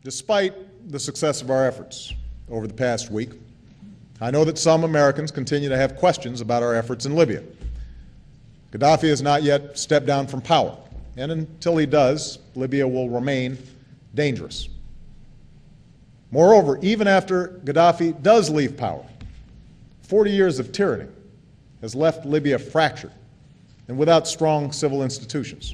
Despite the success of our efforts over the past week, I know that some Americans continue to have questions about our efforts in Libya. Gaddafi has not yet stepped down from power, and until he does, Libya will remain dangerous. Moreover, even after Gaddafi does leave power, 40 years of tyranny has left Libya fractured and without strong civil institutions.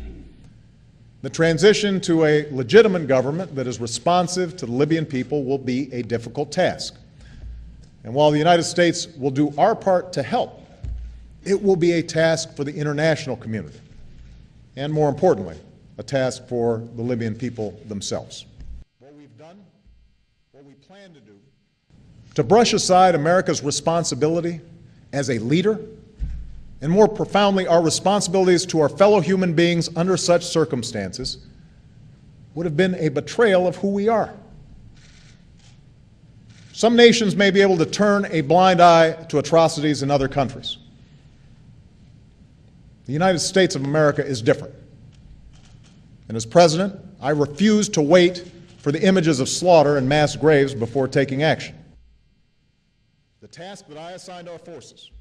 The transition to a legitimate government that is responsive to the Libyan people will be a difficult task. And while the United States will do our part to help, it will be a task for the international community, and more importantly, a task for the Libyan people themselves. What we've done, what we plan to do, to brush aside America's responsibility as a leader, and more profoundly, our responsibilities to our fellow human beings under such circumstances, would have been a betrayal of who we are. Some nations may be able to turn a blind eye to atrocities in other countries. The United States of America is different. And as president, I refuse to wait for the images of slaughter and mass graves before taking action. The task that I assigned our forces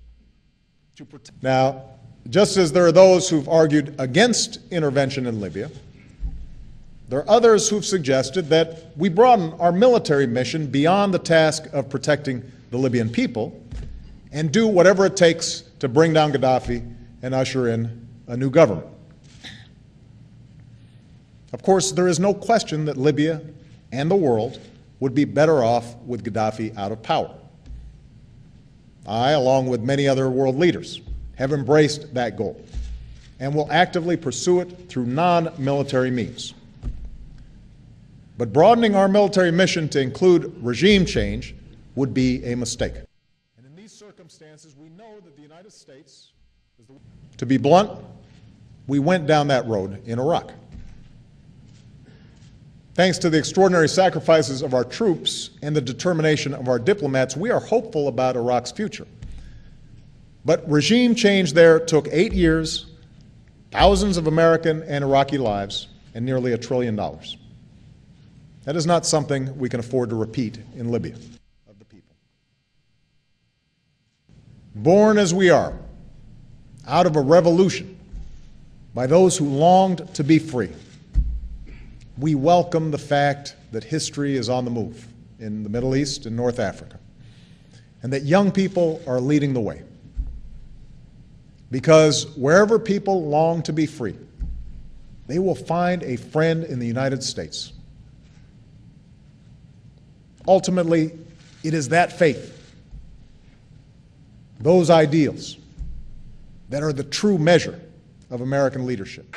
to protect. Now, just as there are those who've argued against intervention in Libya, there are others who've suggested that we broaden our military mission beyond the task of protecting the Libyan people and do whatever it takes to bring down Gaddafi and usher in a new government. Of course, there is no question that Libya and the world would be better off with Gaddafi out of power. I, along with many other world leaders, have embraced that goal and will actively pursue it through non-military means. But broadening our military mission to include regime change would be a mistake. And in these circumstances, we know that the United States is the... To be blunt, we went down that road in Iraq. Thanks to the extraordinary sacrifices of our troops and the determination of our diplomats, we are hopeful about Iraq's future. But regime change there took 8 years, thousands of American and Iraqi lives, and nearly $1 trillion. That is not something we can afford to repeat in Libya. Of the people. Born as we are, out of a revolution by those who longed to be free, we welcome the fact that history is on the move in the Middle East and North Africa, and that young people are leading the way. Because wherever people long to be free, they will find a friend in the United States. Ultimately, it is that faith, those ideals, that are the true measure of American leadership.